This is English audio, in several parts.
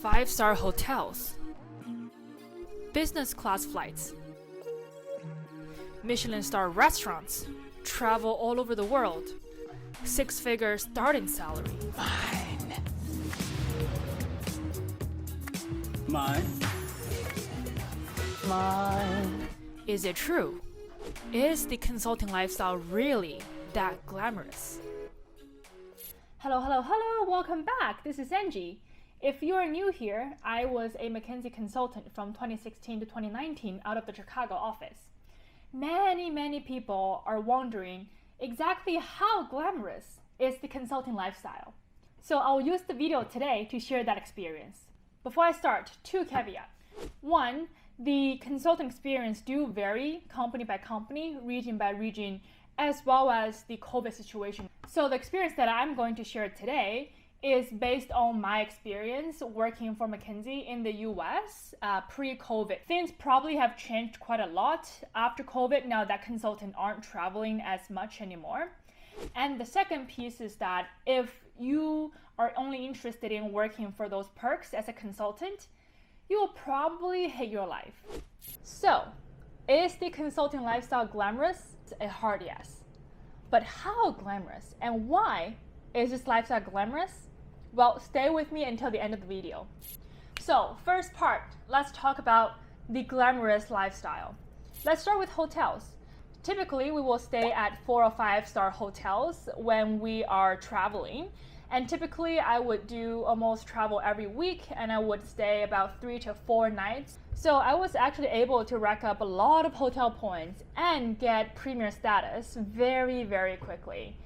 5-star hotels, business class flights, Michelin star restaurants, travel all over the world, 6-figure starting salary. Mine. Is it true? Is the consulting lifestyle really that glamorous? Hello, welcome back. This is Angie. If you are new here, I was a McKinsey consultant from 2016 to 2019 out of the Chicago office. Many people are wondering exactly how glamorous is the consulting lifestyle. So I'll use the video today to share that experience. Before I start, 2 caveats. 1, the consulting experience do vary company by company, region by region, as well as the COVID situation. So the experience that I'm going to share today is based on my experience working for McKinsey in the US pre-COVID. Things probably have changed quite a lot after COVID now that consultants aren't traveling as much anymore. And the second piece is that if you are only interested in working for those perks as a consultant, you will probably hate your life. So, is the consulting lifestyle glamorous? A hard yes. But how glamorous and why is this lifestyle glamorous? Well, stay with me until the end of the video. So, first part, let's talk about the glamorous lifestyle. Let's start with hotels. Typically, we will stay at 4 or 5-star hotels when we are traveling. And typically, I would do almost travel every week, and I would stay about 3 to 4 nights. So I was actually able to rack up a lot of hotel points and get premier status very quickly.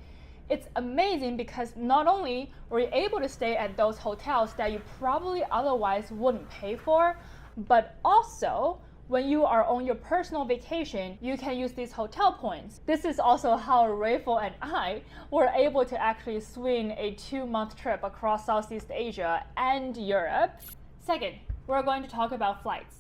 It's amazing because not only were you able to stay at those hotels that you probably otherwise wouldn't pay for, but also when you are on your personal vacation, you can use these hotel points. This is also how Rayful and I were able to actually swing a 2-month trip across Southeast Asia and Europe. Second, we're going to talk about flights.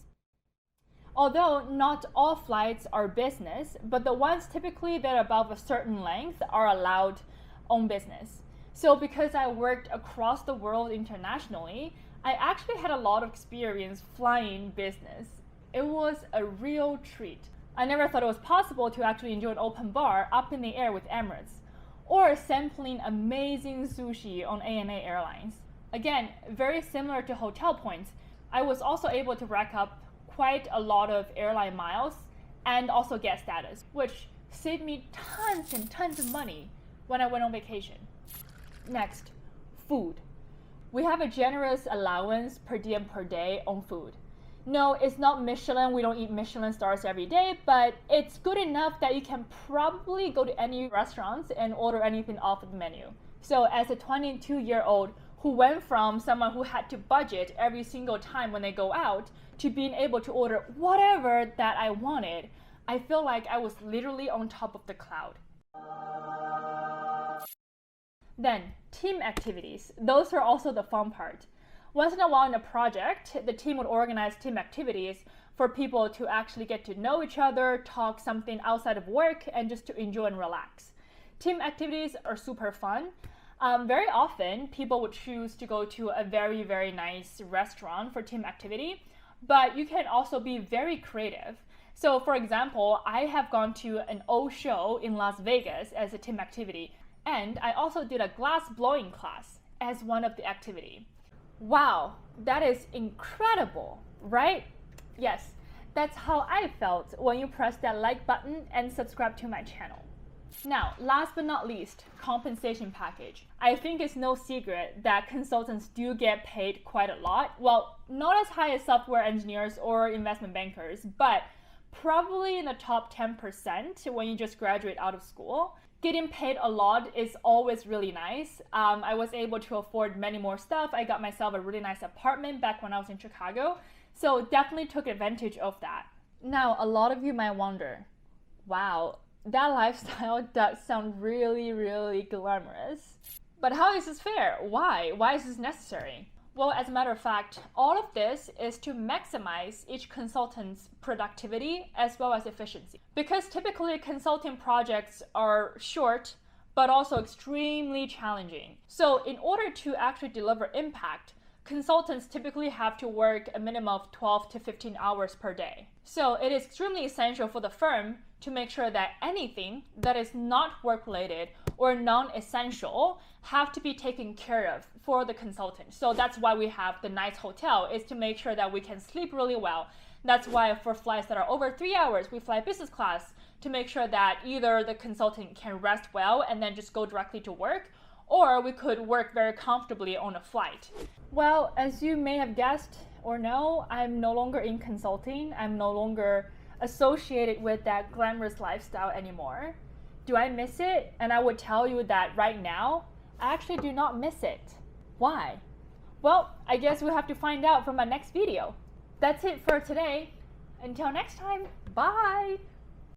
Although not all flights are business, but the ones typically that are above a certain length are allowed on business. So because I worked across the world internationally, I actually had a lot of experience flying business. It was a real treat. I never thought it was possible to actually enjoy an open bar up in the air with Emirates, or sampling amazing sushi on ANA Airlines. Again, very similar to hotel points, I was also able to rack up quite a lot of airline miles and also get status, which saved me tons and tons of money when I went on vacation. Next, food. We have a generous allowance per diem per day on food. No, it's not Michelin, we don't eat Michelin stars every day, but it's good enough that you can probably go to any restaurants and order anything off of the menu. So as a 22-year-old who went from someone who had to budget every single time when they go out to being able to order whatever that I wanted, I feel like I was literally on top of the cloud. Then, team activities. Those are also the fun part. Once in a while in a project, the team would organize team activities for people to actually get to know each other, talk something outside of work, and just to enjoy and relax. Team activities are super fun. Very often, people would choose to go to a very nice restaurant for team activity, but you can also be very creative. So for example, I have gone to an old show in Las Vegas as a team activity, and I also did a glass blowing class as one of the activity. Wow, that is incredible, right? Yes, that's how I felt when you press that like button and subscribe to my channel. Now, last but not least, compensation package. I think it's no secret that consultants do get paid quite a lot. Well, not as high as software engineers or investment bankers, but probably in the top 10% when you just graduate out of school. Getting paid a lot is always really nice. I was able to afford many more stuff. I got myself a really nice apartment back when I was in Chicago. So definitely took advantage of that. Now, a lot of you might wonder, wow, that lifestyle does sound really glamorous. But how is this fair? Why? Why is this necessary? Well, as a matter of fact, all of this is to maximize each consultant's productivity as well as efficiency. Because typically consulting projects are short, but also extremely challenging. So in order to actually deliver impact, consultants typically have to work a minimum of 12 to 15 hours per day. So it is extremely essential for the firm to make sure that anything that is not work-related or non-essential have to be taken care of for the consultant. So that's why we have the nice hotel, is to make sure that we can sleep really well. That's why for flights that are over 3 hours, we fly business class to make sure that either the consultant can rest well and then just go directly to work, or we could work very comfortably on a flight. Well, as you may have guessed or know, I'm no longer in consulting. I'm no longer associated with that glamorous lifestyle anymore. Do I miss it? And I would tell you that right now, I actually do not miss it. Why? Well, I guess we'll have to find out from my next video. That's it for today. Until next time, bye!